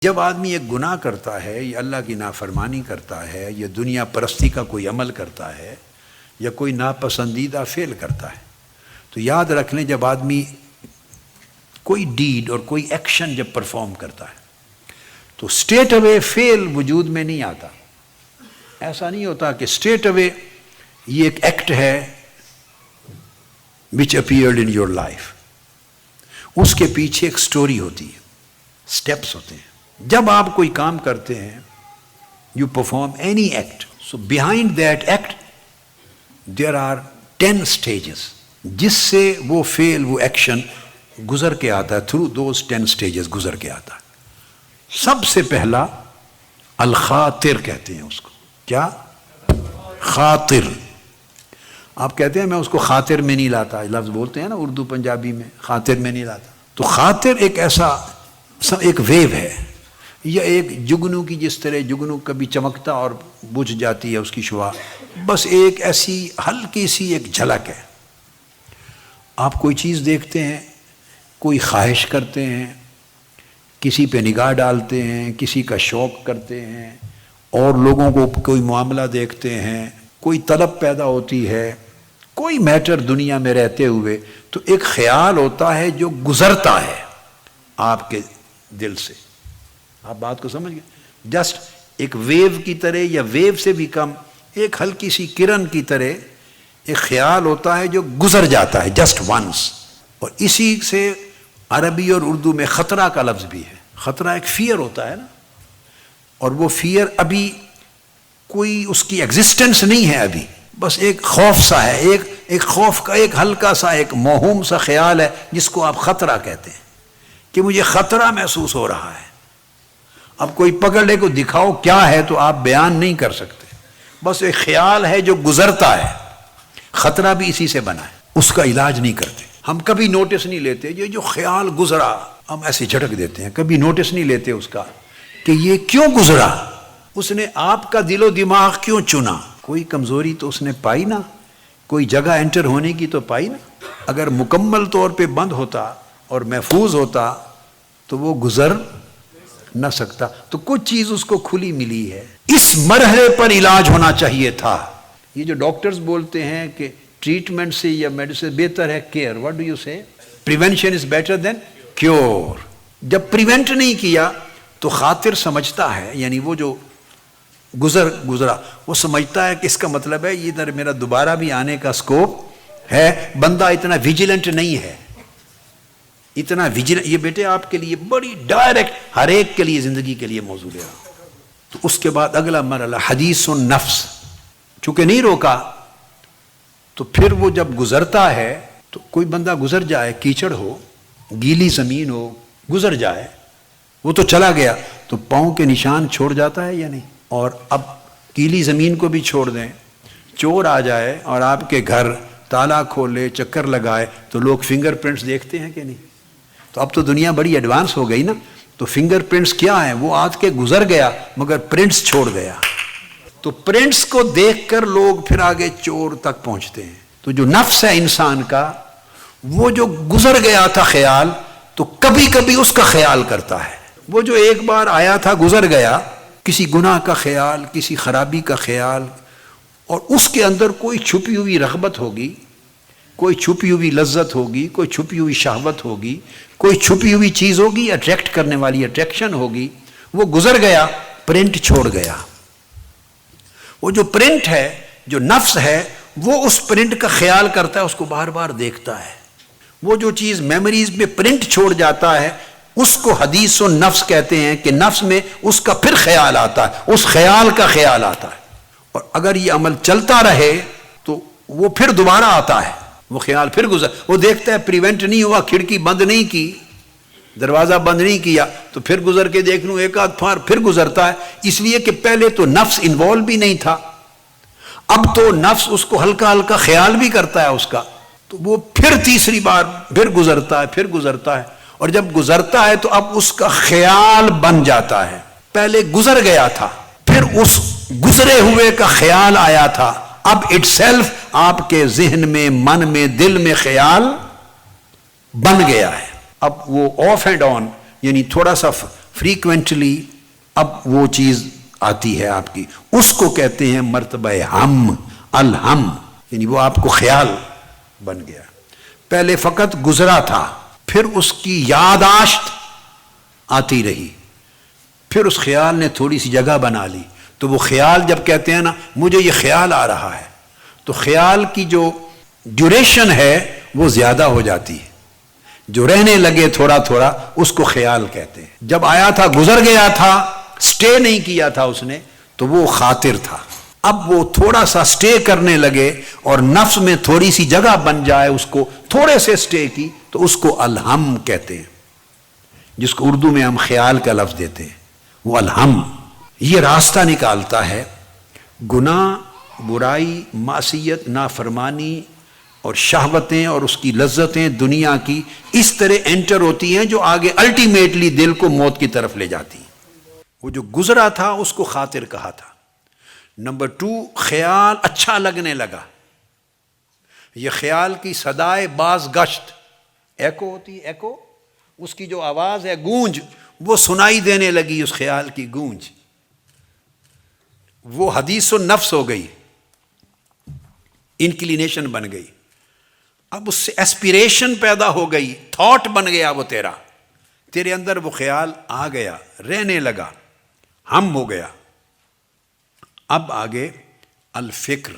جب آدمی ایک گناہ کرتا ہے یا اللہ کی نافرمانی کرتا ہے یا دنیا پرستی کا کوئی عمل کرتا ہے یا کوئی ناپسندیدہ فعل کرتا ہے تو یاد رکھ لیں، جب آدمی کوئی ڈیڈ اور کوئی ایکشن جب پرفارم کرتا ہے تو اسٹریٹ اوے فعل وجود میں نہیں آتا۔ ایسا نہیں ہوتا کہ اسٹریٹ اوے یہ ایک ایکٹ ہے which appeared in your life، اس کے پیچھے ایک سٹوری ہوتی ہے، سٹیپس ہوتے ہیں۔ جب آپ کوئی کام کرتے ہیں، you perform any act، so behind that act there are 10 stages جس سے وہ فعل، وہ ایکشن گزر کے آتا ہے، through those 10 stages گزر کے آتا ہے۔ سب سے پہلا الخاطر کہتے ہیں اس کو، کیا؟ خاطر۔ آپ کہتے ہیں میں اس کو خاطر میں نہیں لاتا، لفظ بولتے ہیں نا اردو پنجابی میں، خاطر میں نہیں لاتا۔ تو خاطر ایک ایسا ایک ویو ہے یا ایک جگنو کی، جس طرح جگنو کبھی چمکتا اور بجھ جاتی ہے اس کی شعاع، بس ایک ایسی ہلکی سی ایک جھلک ہے۔ آپ کوئی چیز دیکھتے ہیں، کوئی خواہش کرتے ہیں، کسی پہ نگاہ ڈالتے ہیں، کسی کا شوق کرتے ہیں، اور لوگوں کو کوئی معاملہ دیکھتے ہیں، کوئی طلب پیدا ہوتی ہے، کوئی میٹر دنیا میں رہتے ہوئے، تو ایک خیال ہوتا ہے جو گزرتا ہے آپ کے دل سے۔ آپ بات کو سمجھ گئے؟ جسٹ ایک ویو کی طرح یا ویو سے بھی کم، ایک ہلکی سی کرن کی طرح ایک خیال ہوتا ہے جو گزر جاتا ہے جسٹ ونس۔ اور اسی سے عربی اور اردو میں خطرہ کا لفظ بھی ہے۔ خطرہ ایک فیئر ہوتا ہے نا، اور وہ فیئر ابھی کوئی اس کی ایگزسٹنس نہیں ہے، ابھی بس ایک خوف سا ہے، ایک خوف کا ایک ہلکا سا ایک موہوم سا خیال ہے جس کو آپ خطرہ کہتے ہیں کہ مجھے خطرہ محسوس ہو رہا ہے۔ اب کوئی پکڑے کو دکھاؤ کیا ہے تو آپ بیان نہیں کر سکتے، بس ایک خیال ہے جو گزرتا ہے۔ خطرہ بھی اسی سے بنا ہے، اس کا علاج نہیں کرتے ہم، کبھی نوٹس نہیں لیتے۔ یہ جو خیال گزرا ہم ایسے جھٹک دیتے ہیں، کبھی نوٹس نہیں لیتے اس کا کہ یہ کیوں گزرا، اس نے آپ کا دل و دماغ کیوں چنا۔ کوئی کمزوری تو اس نے پائی نا، کوئی جگہ انٹر ہونے کی تو پائی نا۔ اگر مکمل طور پہ بند ہوتا اور محفوظ ہوتا تو وہ گزر نہ سکتا۔ تو کچھ چیز اس کو کھلی ملی ہے، اس مرحلے پر علاج ہونا چاہیے تھا۔ یہ جو ڈاکٹرز بولتے ہیں کہ ٹریٹمنٹ سے یا میڈیسن بہتر ہے کیئر، واٹ ڈو یو سے؟ Prevention is better than cure. جب پریونٹ نہیں کیا تو خاطر سمجھتا ہے، یعنی وہ جو گزرا وہ سمجھتا ہے کہ اس کا مطلب ہے ادھر میرا دوبارہ بھی آنے کا سکوپ ہے۔ بندہ اتنا ویجیلنٹ نہیں ہے، اتنا ویجیلنٹ۔ یہ بیٹے آپ کے لیے بڑی ڈائریکٹ ہر ایک کے لیے زندگی کے لیے موضوع ہے۔ تو اس کے بعد اگلا مرحلہ حدیث النفس، چونکہ نہیں روکا تو پھر وہ جب گزرتا ہے تو کوئی بندہ گزر جائے، کیچڑ ہو، گیلی زمین ہو، گزر جائے، وہ تو چلا گیا، تو پاؤں کے نشان چھوڑ جاتا ہے یا نہیں؟ اور اب گیلی زمین کو بھی چھوڑ دیں، چور آ جائے اور آپ کے گھر تالا کھولے، چکر لگائے، تو لوگ فنگر پرنٹس دیکھتے ہیں کہ نہیں؟ تو اب تو دنیا بڑی ایڈوانس ہو گئی نا، تو فنگر پرنٹس کیا ہیں؟ وہ آج کے گزر گیا مگر پرنٹس چھوڑ گیا۔ تو پرنٹس کو دیکھ کر لوگ پھر آگے چور تک پہنچتے ہیں۔ تو جو نفس ہے انسان کا، وہ جو گزر گیا تھا خیال، تو کبھی کبھی اس کا خیال کرتا ہے۔ وہ جو ایک بار آیا تھا گزر گیا، کسی گناہ کا خیال، کسی خرابی کا خیال، اور اس کے اندر کوئی چھپی ہوئی رغبت ہوگی، کوئی چھپی ہوئی لذت ہوگی، کوئی چھپی ہوئی شہوت ہوگی، کوئی چھپی ہوئی چیز ہوگی، اٹریکٹ کرنے والی اٹریکشن ہوگی، وہ گزر گیا، پرنٹ چھوڑ گیا۔ وہ جو پرنٹ ہے، جو نفس ہے، وہ اس پرنٹ کا خیال کرتا ہے، اس کو بار بار دیکھتا ہے۔ وہ جو چیز میموریز میں پرنٹ چھوڑ جاتا ہے، اس کو حدیث النفس کہتے ہیں کہ نفس میں اس کا پھر خیال آتا ہے، اس خیال کا خیال آتا ہے۔ اور اگر یہ عمل چلتا رہے تو وہ پھر دوبارہ آتا ہے، وہ خیال پھر وہ دیکھتا ہے پریونٹ نہیں ہوا، کھڑکی بند نہیں کی، دروازہ بند نہیں کیا، تو پھر گزر کے دیکھ لوں، ایک آدھ پھار پھر گزرتا ہے، اس لیے کہ پہلے تو نفس انوالو بھی نہیں تھا، اب تو نفس اس کو ہلکا ہلکا خیال بھی کرتا ہے اس کا، تو وہ پھر تیسری بار پھر گزرتا ہے، پھر گزرتا ہے، اور جب گزرتا ہے تو اب اس کا خیال بن جاتا ہے۔ پہلے گزر گیا تھا، پھر اس گزرے ہوئے کا خیال آیا تھا، اب اٹ سیلف آپ کے ذہن میں، من میں، دل میں خیال بن گیا ہے۔ اب وہ آف اینڈ آن، یعنی تھوڑا سا فریکوینٹلی اب وہ چیز آتی ہے آپ کی، اس کو کہتے ہیں مرتبہ ہم، الہم، یعنی وہ آپ کو خیال بن گیا. پہلے فقط گزرا تھا، پھر اس کی یاداشت آتی رہی، پھر اس خیال نے تھوڑی سی جگہ بنا لی. تو وہ خیال جب کہتے ہیں نا مجھے یہ خیال آ رہا ہے، تو خیال کی جو ڈیوریشن ہے وہ زیادہ ہو جاتی ہے. جو رہنے لگے تھوڑا تھوڑا اس کو خیال کہتے ہیں. جب آیا تھا گزر گیا تھا، سٹے نہیں کیا تھا اس نے، تو وہ خاطر تھا. اب وہ تھوڑا سا سٹے کرنے لگے اور نفس میں تھوڑی سی جگہ بن جائے، اس کو تھوڑے سے سٹے کی، تو اس کو الہم کہتے ہیں، جس کو اردو میں ہم خیال کا لفظ دیتے ہیں. وہ الہم یہ راستہ نکالتا ہے. گناہ، برائی، معصیت، نافرمانی اور شہوتیں اور اس کی لذتیں دنیا کی اس طرح انٹر ہوتی ہیں جو آگے الٹیمیٹلی دل کو موت کی طرف لے جاتی ہیں. وہ جو گزرا تھا اس کو خاطر کہا تھا. نمبر 2، خیال اچھا لگنے لگا. یہ خیال کی صدائے باز گشت، ایکو ہوتی ہے، ایکو، اس کی جو آواز ہے، گونج، وہ سنائی دینے لگی، اس خیال کی گونج. وہ حدیث و نفس ہو گئی، انکلینیشن بن گئی. اب اس سے ایسپیریشن پیدا ہو گئی، تھاٹ بن گیا وہ تیرے اندر وہ خیال آ گیا، رہنے لگا، ہم ہو گیا. اب آگے الفکر،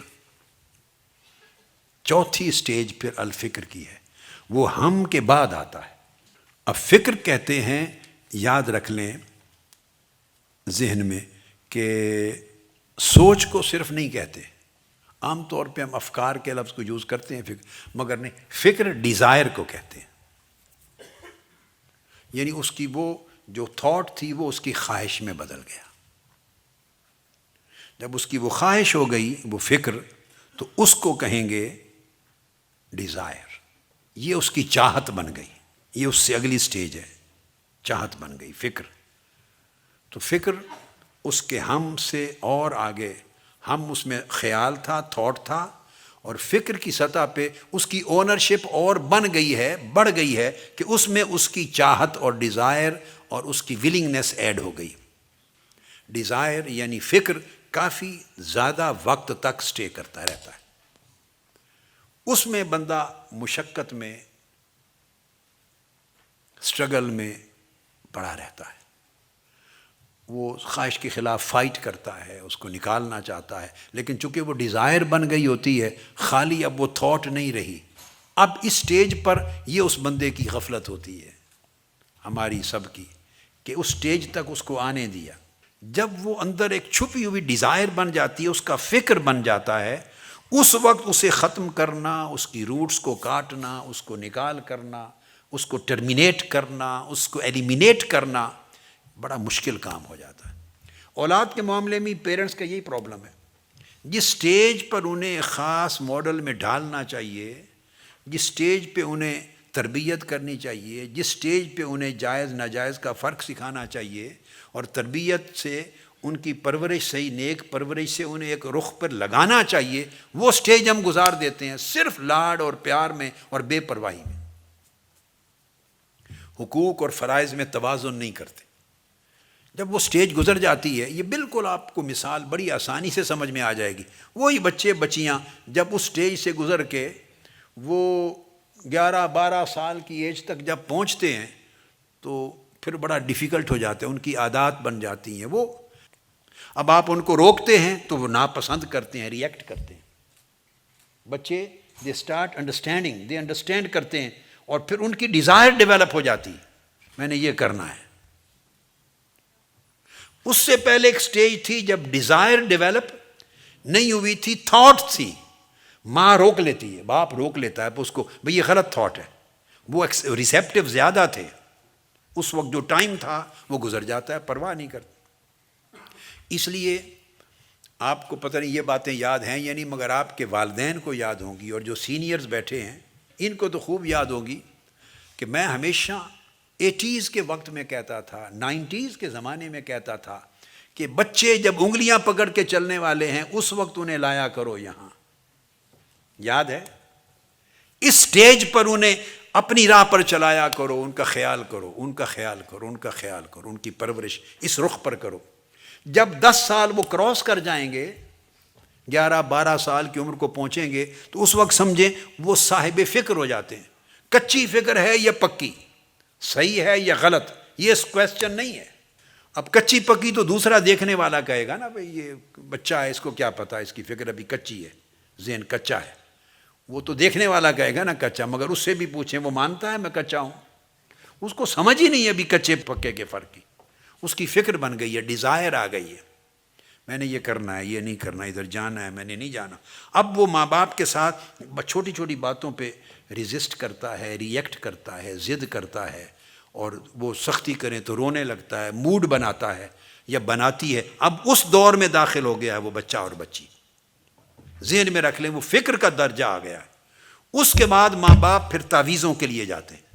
چوتھی سٹیج پھر الفکر کی ہے، وہ ہم کے بعد آتا ہے. اب فکر کہتے ہیں، یاد رکھ لیں ذہن میں کہ سوچ کو صرف نہیں کہتے. عام طور پہ ہم افکار کے لفظ کو یوز کرتے ہیں فکر، مگر نہیں، فکر ڈیزائر کو کہتے ہیں. یعنی اس کی وہ جو تھاٹ تھی وہ اس کی خواہش میں بدل گیا. جب اس کی وہ خواہش ہو گئی، وہ فکر، تو اس کو کہیں گے ڈیزائر. یہ اس کی چاہت بن گئی، یہ اس سے اگلی سٹیج ہے، چاہت بن گئی فکر. تو فکر اس کے ہم سے اور آگے، ہم اس میں خیال تھا، تھاٹ تھا، اور فکر کی سطح پہ اس کی اونرشپ اور بن گئی ہے، بڑھ گئی ہے کہ اس میں اس کی چاہت اور ڈیزائر اور اس کی ولنگنس ایڈ ہو گئی. ڈیزائر یعنی فکر کافی زیادہ وقت تک سٹے کرتا رہتا ہے. اس میں بندہ مشقت میں، سٹرگل میں پڑا رہتا ہے. وہ خواہش کے خلاف فائٹ کرتا ہے، اس کو نکالنا چاہتا ہے، لیکن چونکہ وہ ڈیزائر بن گئی ہوتی ہے، خالی اب وہ تھاٹ نہیں رہی. اب اس سٹیج پر یہ اس بندے کی غفلت ہوتی ہے، ہماری سب کی، کہ اس سٹیج تک اس کو آنے دیا. جب وہ اندر ایک چھپی ہوئی ڈیزائر بن جاتی ہے، اس کا فکر بن جاتا ہے، اس وقت اسے ختم کرنا، اس کی روٹس کو کاٹنا، اس کو نکال کرنا، اس کو ٹرمینیٹ کرنا، اس کو ایلیمینیٹ کرنا بڑا مشکل کام ہو جاتا ہے. اولاد کے معاملے میں پیرنٹس کا یہی پرابلم ہے. جس سٹیج پر انہیں خاص ماڈل میں ڈالنا چاہیے، جس سٹیج پہ انہیں تربیت کرنی چاہیے، جس سٹیج پہ انہیں جائز ناجائز کا فرق سکھانا چاہیے، اور تربیت سے ان کی پرورش، صحیح نیک پرورش سے انہیں ایک رخ پر لگانا چاہیے، وہ سٹیج ہم گزار دیتے ہیں صرف لاڈ اور پیار میں اور بے پرواہی میں. حقوق اور فرائض میں توازن نہیں کرتے. جب وہ سٹیج گزر جاتی ہے، یہ بالکل آپ کو مثال بڑی آسانی سے سمجھ میں آ جائے گی. وہی بچے بچیاں جب اس سٹیج سے گزر کے وہ 11-12 سال کی ایج تک جب پہنچتے ہیں تو پھر بڑا ڈیفیکلٹ ہو جاتا ہے، ان کی عادات بن جاتی ہیں. وہ اب آپ ان کو روکتے ہیں تو وہ ناپسند کرتے ہیں، ریئیکٹ کرتے ہیں. بچے they start understanding, they understand کرتے ہیں، اور پھر ان کی ڈیزائر ڈیولپ ہو جاتی ہے، میں نے یہ کرنا ہے. اس سے پہلے ایک سٹیج تھی جب ڈیزائر ڈیولپ نہیں ہوئی تھی، تھاٹ تھی. ماں روک لیتی ہے، باپ روک لیتا ہے اس کو، بھئی یہ غلط تھاٹ ہے. وہ ریسیپٹیو زیادہ تھے، اس وقت جو ٹائم تھا وہ گزر جاتا ہے، پرواہ نہیں کرتے. اس لیے آپ کو پتہ نہیں یہ باتیں یاد ہیں یا نہیں، مگر آپ کے والدین کو یاد ہوں گی، اور جو سینئرز بیٹھے ہیں ان کو تو خوب یاد ہوگی کہ میں ہمیشہ 80s کے وقت میں کہتا تھا، 90s کے زمانے میں کہتا تھا کہ بچے جب انگلیاں پکڑ کے چلنے والے ہیں اس وقت انہیں لایا کرو یہاں. یاد ہے؟ اس سٹیج پر انہیں اپنی راہ پر چلایا کرو، ان کا خیال کرو، ان کا خیال کرو، ان کا خیال کرو، ان کی پرورش اس رخ پر کرو۔ جب 10 سال وہ کراس کر جائیں گے، 11-12 سال کی عمر کو پہنچیں گے، تو اس وقت سمجھیں وہ صاحب فکر ہو جاتے ہیں۔ کچی فکر ہے یا پکی، صحیح ہے یا غلط، یہ کویسچن نہیں ہے۔ اب کچی پکی تو دوسرا دیکھنے والا کہے گا نا بھئی یہ بچہ ہے، اس کو کیا پتا، اس کی فکر ابھی کچی ہے، ذہن کچا ہے۔ وہ تو دیکھنے والا کہے گا نا کچا، مگر اس سے بھی پوچھیں وہ مانتا ہے میں کچا ہوں؟ اس کو سمجھ ہی نہیں ہے ابھی کچے پکے کے فرق کی۔ اس کی فکر بن گئی ہے، ڈیزائر آ گئی ہے، میں نے یہ کرنا ہے، یہ نہیں کرنا، ادھر جانا ہے، میں نے نہیں جانا۔ اب وہ ماں باپ کے ساتھ چھوٹی چھوٹی باتوں پہ ریزسٹ کرتا ہے، ری ایکٹ کرتا ہے، ضد کرتا ہے، اور وہ سختی کریں تو رونے لگتا ہے، موڈ بناتا ہے یا بناتی ہے۔ اب اس دور میں داخل ہو گیا ہے وہ بچہ اور بچی، ذہن میں رکھ لیں وہ فکر کا درجہ آ گیا ہے۔ اس کے بعد ماں باپ پھر تعویذوں کے لیے جاتے ہیں۔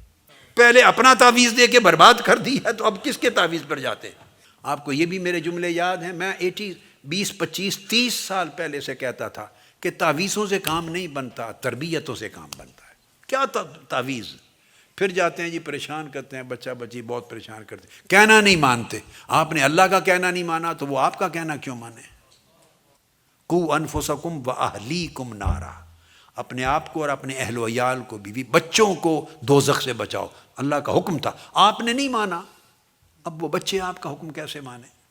پہلے اپنا تعویذ دے کے برباد کر دی ہے، تو اب کس کے تعویذ پر جاتے ہیں؟ آپ کو یہ بھی میرے جملے یاد ہیں، میں 20 25 30 سال پہلے سے کہتا تھا کہ تعویذوں سے کام نہیں بنتا، تربیتوں سے کام بنتا ہے۔ کیا تعویذ؟ پھر جاتے ہیں جی پریشان کرتے ہیں، بچہ بچی بہت پریشان کرتے ہیں، کہنا نہیں مانتے۔ آپ نے اللہ کا کہنا نہیں مانا تو وہ آپ کا کہنا کیوں مانے؟ قُوا أَنفُسَكُمْ وَأَهْلِيكُمْ نَارًا، اپنے آپ کو اور اپنے اہل و عیال کو، بیوی بچوں کو دوزخ سے بچاؤ۔ اللہ کا حکم تھا، آپ نے نہیں مانا، اب وہ بچے آپ کا حکم کیسے مانے؟